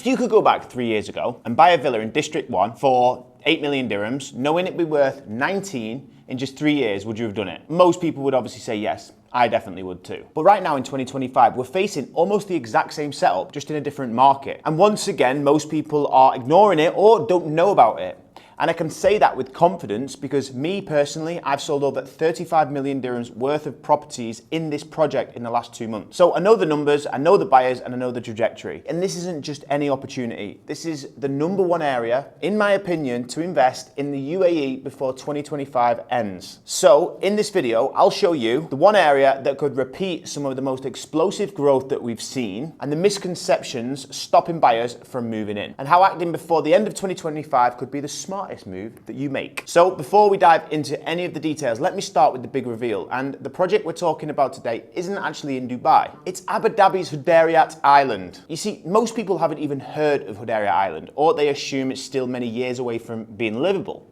If you could go back 3 years ago and buy a villa in District 1 for 8 million dirhams, knowing it'd be worth 19 in just 3 years, would you have done it? Most people would obviously say yes. I definitely would too. But right now in 2025, we're facing almost the exact same setup, just in a different market. And once again, most people are ignoring it or don't know about it. And I can say that with confidence because me personally, I've sold over 35 million dirhams worth of properties in this project in the last 2 months. So I know the numbers, I know the buyers, and I know the trajectory. And this isn't just any opportunity. This is the #1 area, in my opinion, to invest in the UAE before 2025 ends. So in this video, I'll show you the one area that could repeat some of the most explosive growth that we've seen and the misconceptions stopping buyers from moving in, and how acting before the end of 2025 could be the smartest move that you make. So before we dive into any of the details, let me start with the big reveal. And the project we're talking about today isn't actually in Dubai. It's Abu Dhabi's Hudayriyat Island. You see, most people haven't even heard of Hudayriyat Island, or they assume it's still many years away from being livable.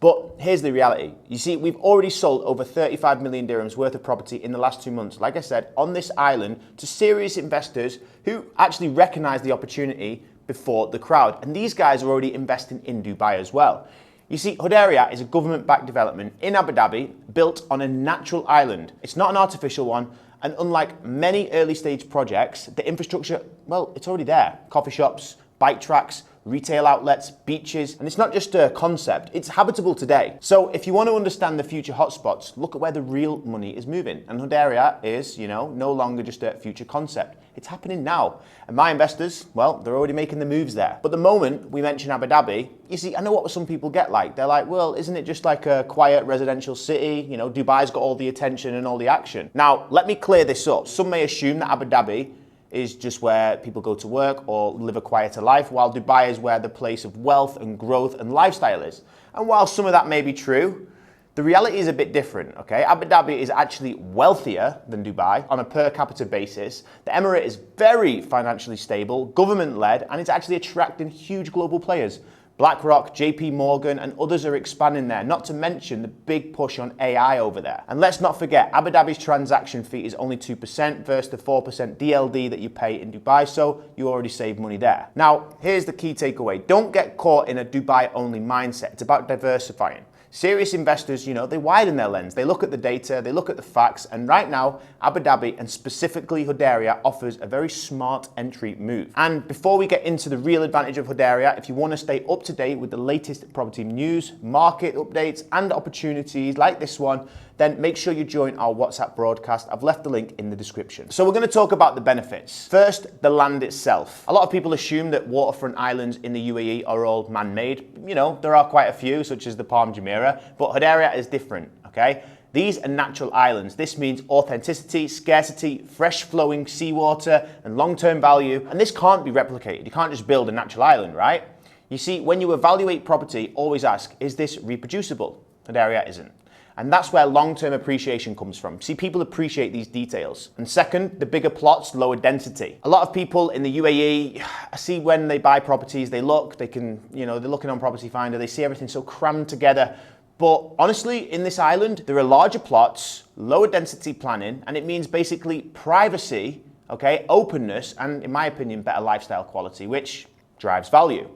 But here's the reality. You see, we've already sold over 35 million dirhams worth of property in the last 2 months, like I said, on this island to serious investors who actually recognize the opportunity before the crowd. And these guys are already investing in Dubai as well. You see, Hudayriyat is a government-backed development in Abu Dhabi built on a natural island. It's not an artificial one. And unlike many early stage projects, the infrastructure, well, it's already there. Coffee shops, bike tracks, retail outlets, beaches, and it's not just a concept, it's habitable today. So if you want to understand the future hotspots, look at where the real money is moving. And Hudayriyat is, no longer just a future concept. It's happening now. And my investors, well, they're already making the moves there. But the moment we mention Abu Dhabi, you see, I know what some people get like. They're like, well, isn't it just like a quiet residential city? Dubai's got all the attention and all the action. Now, let me clear this up. Some may assume that Abu Dhabi is just where people go to work or live a quieter life, while Dubai is where the place of wealth and growth and lifestyle is. And while some of that may be true, the reality is a bit different, okay? Abu Dhabi is actually wealthier than Dubai on a per capita basis. The Emirate is very financially stable, government-led, and it's actually attracting huge global players. BlackRock, JP Morgan, and others are expanding there, not to mention the big push on AI over there. And let's not forget, Abu Dhabi's transaction fee is only 2% versus the 4% DLD that you pay in Dubai, so you already save money there. Now, here's the key takeaway. Don't get caught in a Dubai-only mindset. It's about diversifying. Serious investors, they widen their lens. They look at the data, they look at the facts, and right now, Abu Dhabi and specifically Hudayriyat offers a very smart entry move. And before we get into the real advantage of Hudayriyat, if you want to stay up to date with the latest property news, market updates, and opportunities like this one, then make sure you join our WhatsApp broadcast. I've left the link in the description. So we're going to talk about the benefits. First, the land itself. A lot of people assume that waterfront islands in the UAE are all man-made. There are quite a few, such as the Palm Jumeirah, but Hudayriyat is different, okay? These are natural islands. This means authenticity, scarcity, fresh flowing seawater, and long-term value. And this can't be replicated. You can't just build a natural island, right? You see, when you evaluate property, always ask, is this reproducible? Hudayriyat isn't. And that's where long-term appreciation comes from. See, people appreciate these details. And second, the bigger plots, lower density. A lot of people in the UAE, I see when they buy properties, they're looking on Property Finder, they see everything so crammed together. But honestly, in this island, there are larger plots, lower density planning, and it means basically privacy, okay, openness, and in my opinion, better lifestyle quality, which drives value.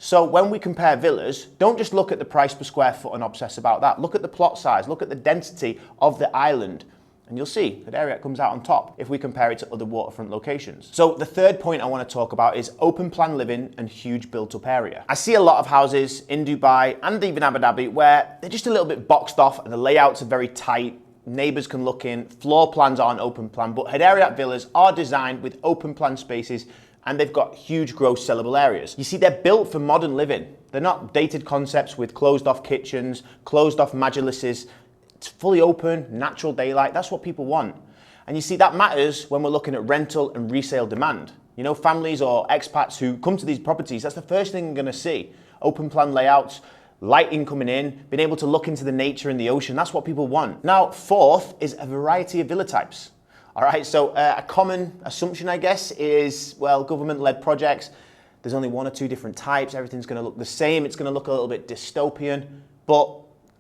So when we compare villas, don't just look at the price per square foot and obsess about that. Look at the plot size, look at the density of the island, and you'll see Hudayriyat comes out on top if we compare it to other waterfront locations. So the third point I want to talk about is open plan living and huge built up area. I see a lot of houses in Dubai and even Abu Dhabi where they're just a little bit boxed off and the layouts are very tight. Neighbors can look in, floor plans aren't open plan, but Hudayriyat villas are designed with open plan spaces and they've got huge gross sellable areas. You see, they're built for modern living. They're not dated concepts with closed off kitchens, closed off majlises. It's fully open, natural daylight. That's what people want. And you see, that matters when we're looking at rental and resale demand. Families or expats who come to these properties, that's the first thing they're gonna see. Open plan layouts, lighting coming in, being able to look into the nature and the ocean. That's what people want. Now, fourth is a variety of villa types. All right, so a common assumption, I guess, is, well, government-led projects, there's only 1 or 2 different types, everything's gonna look the same, it's gonna look a little bit dystopian, but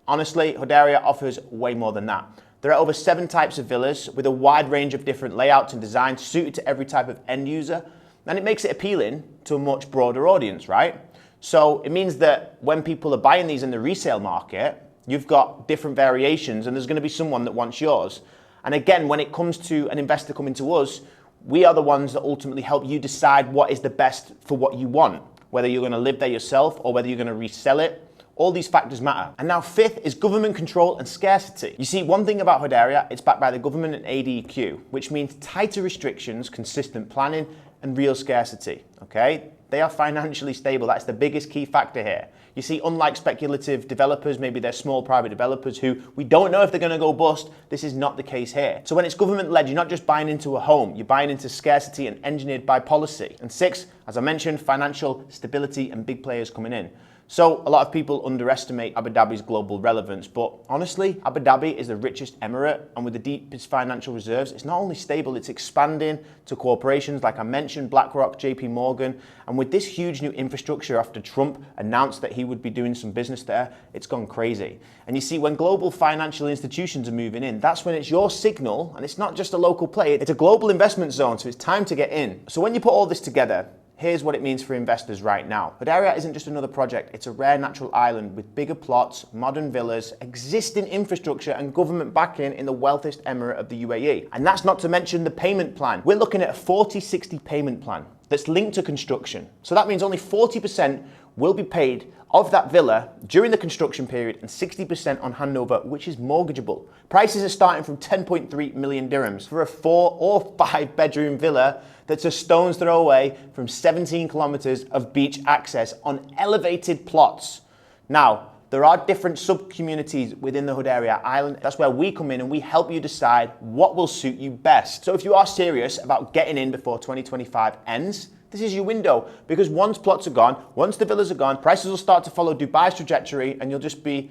honestly, Hudayriyat offers way more than that. There are over 7 types of villas with a wide range of different layouts and designs suited to every type of end user. And it makes it appealing to a much broader audience, right? So it means that when people are buying these in the resale market, you've got different variations and there's going to be someone that wants yours. And again, when it comes to an investor coming to us, we are the ones that ultimately help you decide what is the best for what you want, whether you're going to live there yourself or whether you're going to resell it. All these factors matter. And now fifth is government control and scarcity. You see, one thing about Hudayriyat, it's backed by the government and ADQ, which means tighter restrictions, consistent planning, and real scarcity, okay? They are financially stable. That's the biggest key factor here. You see, unlike speculative developers, maybe they're small private developers who we don't know if they're going to go bust, this is not the case here. So when it's government-led, you're not just buying into a home, you're buying into scarcity and engineered by policy. And six, as I mentioned, financial stability and big players coming in. So a lot of people underestimate Abu Dhabi's global relevance, but honestly, Abu Dhabi is the richest emirate, and with the deepest financial reserves, it's not only stable, it's expanding to corporations like I mentioned, BlackRock, JP Morgan, and with this huge new infrastructure after Trump announced that he would be doing some business there, it's gone crazy. And you see, when global financial institutions are moving in, that's when it's your signal, and it's not just a local play, it's a global investment zone, so it's time to get in. So when you put all this together, here's what it means for investors right now. Hudayriyat isn't just another project, it's a rare natural island with bigger plots, modern villas, existing infrastructure and government backing in the wealthiest emirate of the UAE. And that's not to mention the payment plan. We're looking at a 40-60 payment plan that's linked to construction. So that means only 40% will be paid of that villa during the construction period and 60% on handover, which is mortgageable. Prices are starting from 10.3 million dirhams for a 4 or 5 bedroom villa that's a stone's throw away from 17 kilometers of beach access on elevated plots. Now, there are different sub-communities within the Hudayriyat Island. That's where we come in and we help you decide what will suit you best. So if you are serious about getting in before 2025 ends, this is your window, because once plots are gone, once the villas are gone, prices will start to follow Dubai's trajectory and you'll just be,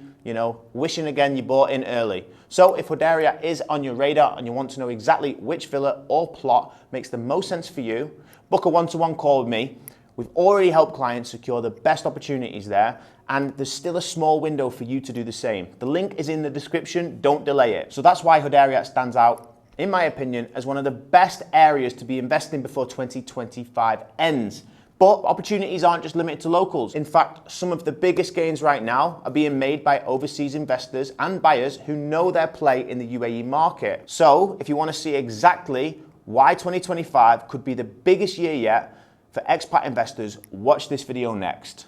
wishing again you bought in early. So if Hudayriyat is on your radar and you want to know exactly which villa or plot makes the most sense for you, book a one-to-one call with me. We've already helped clients secure the best opportunities there, and there's still a small window for you to do the same. The link is in the description, don't delay it. So that's why Hudayriyat stands out, in my opinion, as one of the best areas to be investing before 2025 ends. But opportunities aren't just limited to locals. In fact, some of the biggest gains right now are being made by overseas investors and buyers who know their play in the UAE market. So if you want to see exactly why 2025 could be the biggest year yet for expat investors, watch this video next.